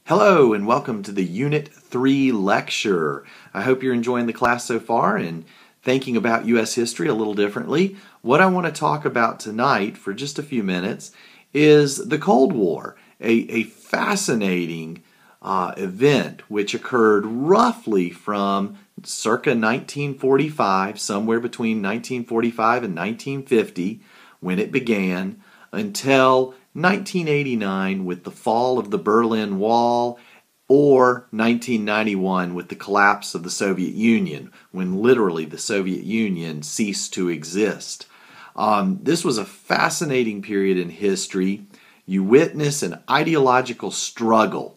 Hello and welcome to the Unit 3 lecture. I hope you're enjoying the class so far and thinking about U.S. history a little differently. What I want to talk about tonight for just a few minutes is the Cold War, a fascinating event which occurred roughly from circa 1945, somewhere between 1945 and 1950 when it began, until 1989 with the fall of the Berlin Wall, or 1991 with the collapse of the Soviet Union, when literally the Soviet Union ceased to exist. This was a fascinating period in history. You witness an ideological struggle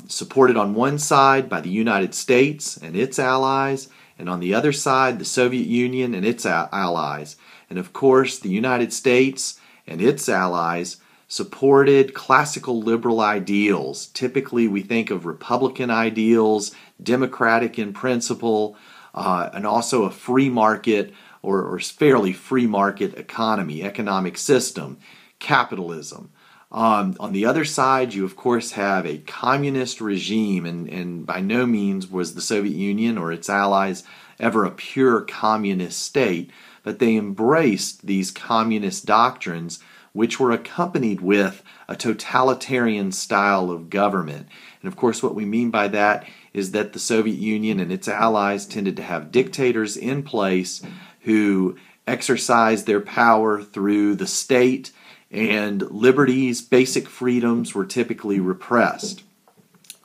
supported on one side by the United States and its allies, and on the other side the Soviet Union and its allies. And of course the United States and its allies supported classical liberal ideals. Typically we think of Republican ideals, democratic in principle, and also a free market or fairly free market economic system, capitalism. On the other side, you of course have a communist regime, and by no means was the Soviet Union or its allies ever a pure communist state, but they embraced these communist doctrines which were accompanied with a totalitarian style of government. And of course what we mean by that is that the Soviet Union and its allies tended to have dictators in place who exercised their power through the state, and liberties, basic freedoms were typically repressed.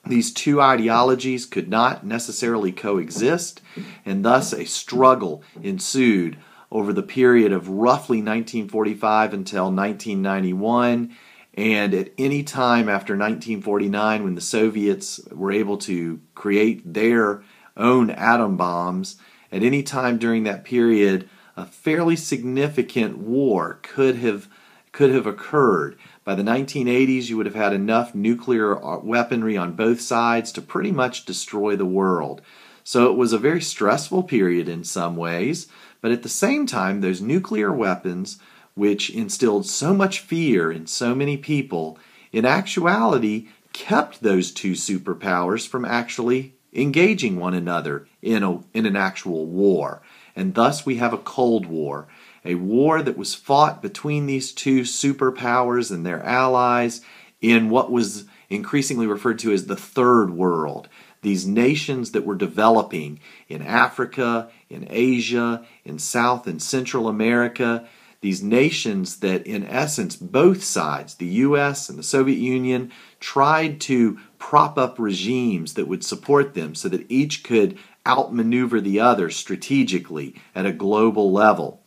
These two ideologies could not necessarily coexist, and thus a struggle ensued over the period of roughly 1945 until 1991, and at any time after 1949, when the Soviets were able to create their own atom bombs, at any time during that period, a fairly significant war could have occurred. By the 1980s, you would have had enough nuclear weaponry on both sides to pretty much destroy the world. So it was a very stressful period in some ways, but at the same time, those nuclear weapons, which instilled so much fear in so many people, in actuality kept those two superpowers from actually engaging one another in an actual war. And thus we have a Cold War, a war that was fought between these two superpowers and their allies in what was increasingly referred to as the Third World. These nations that were developing in Africa, in Asia, in South and Central America, these nations that in essence both sides, the U.S. and the Soviet Union, tried to prop up regimes that would support them so that each could outmaneuver the other strategically at a global level.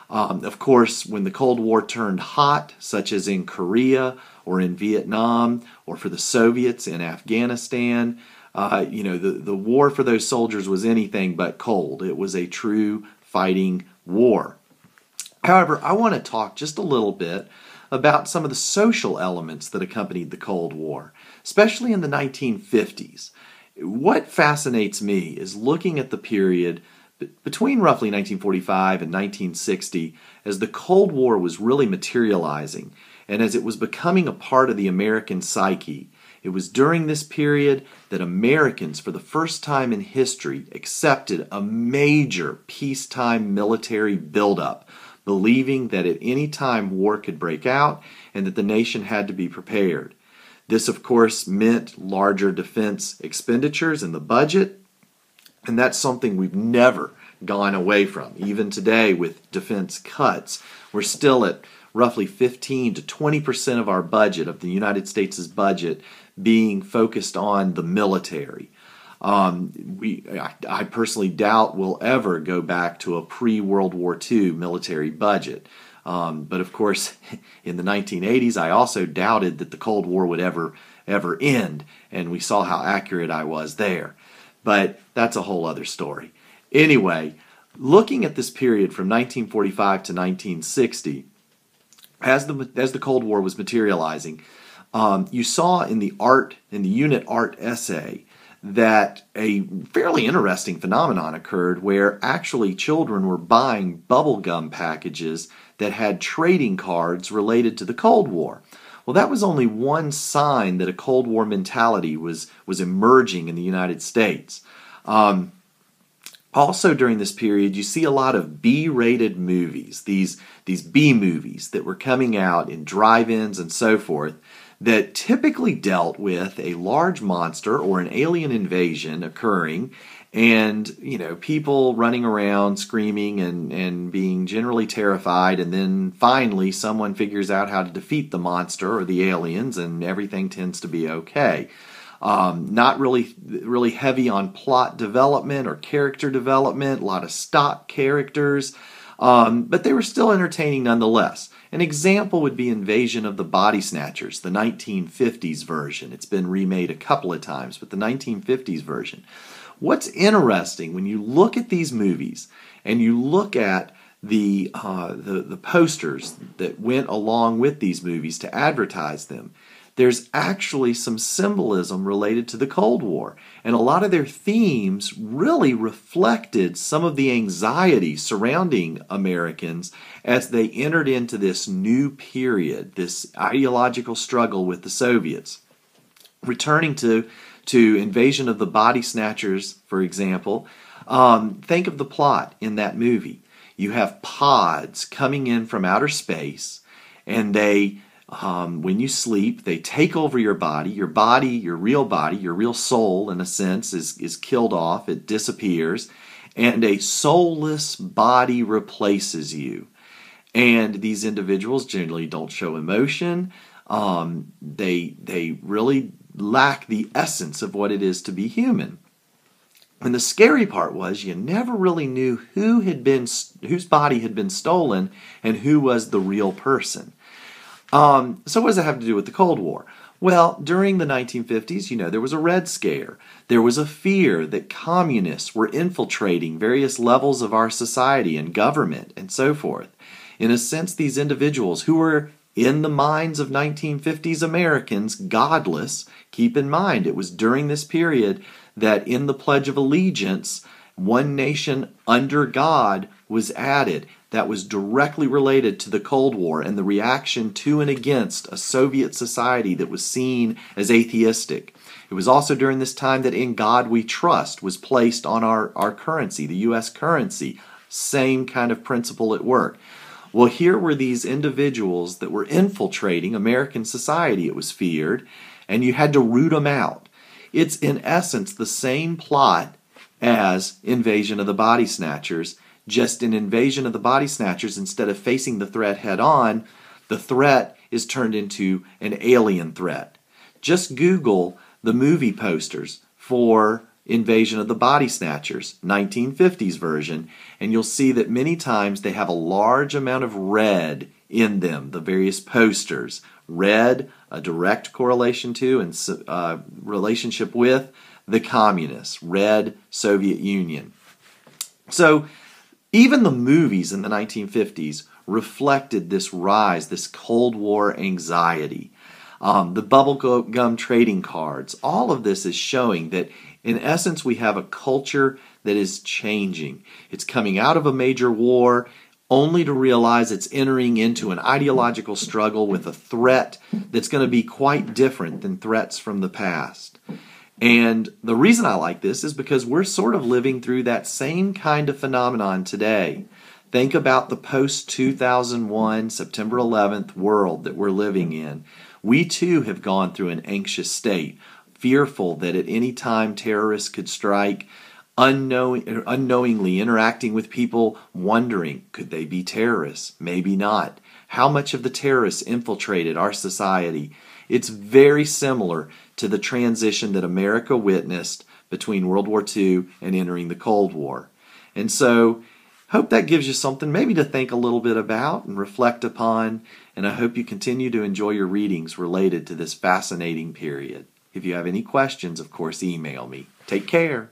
Of course, when the Cold War turned hot, such as in Korea or in Vietnam, or for the Soviets in Afghanistan, the war for those soldiers was anything but cold. It was a true fighting war. However, I want to talk just a little bit about some of the social elements that accompanied the Cold War, especially in the 1950s. What fascinates me is looking at the period between roughly 1945 and 1960 as the Cold War was really materializing and as it was becoming a part of the American psyche. It was during this period that Americans, for the first time in history, accepted a major peacetime military buildup, believing that at any time war could break out and that the nation had to be prepared. This, of course, meant larger defense expenditures in the budget, and that's something we've never gone away from. Even today with defense cuts, we're still at roughly 15 to 20% of our budget, of the United States' budget, being focused on the military. I personally doubt we'll ever go back to a pre-World War II military budget. But of course, in the 1980s, I also doubted that the Cold War would ever end, and we saw how accurate I was there. But that's a whole other story. Anyway, looking at this period from 1945 to 1960, as the Cold War was materializing, you saw in the unit art essay that a fairly interesting phenomenon occurred where actually children were buying bubblegum packages that had trading cards related to the Cold War. Well, that was only one sign that a Cold War mentality was emerging in the United States. Also during this period, you see a lot of B-rated movies, these B movies that were coming out in drive-ins and so forth, that typically dealt with a large monster or an alien invasion occurring, and people running around screaming and being generally terrified, and then finally someone figures out how to defeat the monster or the aliens, and everything tends to be okay. Not really heavy on plot development or character development, a lot of stock characters, but they were still entertaining nonetheless. An example would be Invasion of the Body Snatchers, the 1950s version. It's been remade a couple of times, but the 1950s version. What's interesting when you look at these movies and you look at the posters that went along with these movies to advertise them, there's actually some symbolism related to the Cold War. And a lot of their themes really reflected some of the anxiety surrounding Americans as they entered into this new period, this ideological struggle with the Soviets. Returning to Invasion of the Body Snatchers, for example, think of the plot in that movie. You have pods coming in from outer space, and they when you sleep, they take over your body, your real soul, in a sense, is killed off, it disappears, and a soulless body replaces you. And these individuals generally don't show emotion. They really lack the essence of what it is to be human. And the scary part was you never really knew whose body had been stolen and who was the real person. So what does that have to do with the Cold War? Well, during the 1950s, there was a Red Scare. There was a fear that communists were infiltrating various levels of our society and government and so forth. In a sense, these individuals who were, in the minds of 1950s Americans, godless. Keep in mind, it was during this period that in the Pledge of Allegiance, one nation under God was added. That was directly related to the Cold War and the reaction to and against a Soviet society that was seen as atheistic. It was also during this time that In God We Trust was placed on our currency, the U.S. currency. Same kind of principle at work. Well, here were these individuals that were infiltrating American society, it was feared, and you had to root them out. It's in essence the same plot as Invasion of the Body Snatchers. Just in Invasion of the Body Snatchers, instead of facing the threat head on, the threat is turned into an alien threat. Just Google the movie posters for Invasion of the Body Snatchers, 1950s version, and you'll see that many times they have a large amount of red in them, the various posters. Red, a direct correlation to and relationship with the communists. Red, Soviet Union. So, even the movies in the 1950s reflected this rise, this Cold War anxiety. The bubblegum trading cards, all of this is showing that in essence we have a culture that is changing. It's coming out of a major war only to realize it's entering into an ideological struggle with a threat that's going to be quite different than threats from the past. And the reason I like this is because we're sort of living through that same kind of phenomenon today. Think about the post-2001, September 11th world that we're living in. We too have gone through an anxious state, fearful that at any time terrorists could strike, unknowingly interacting with people, wondering, could they be terrorists? Maybe not. How much of the terrorists infiltrated our society? It's very similar to the transition that America witnessed between World War II and entering the Cold War. And so, hope that gives you something maybe to think a little bit about and reflect upon, and I hope you continue to enjoy your readings related to this fascinating period. If you have any questions, of course, email me. Take care.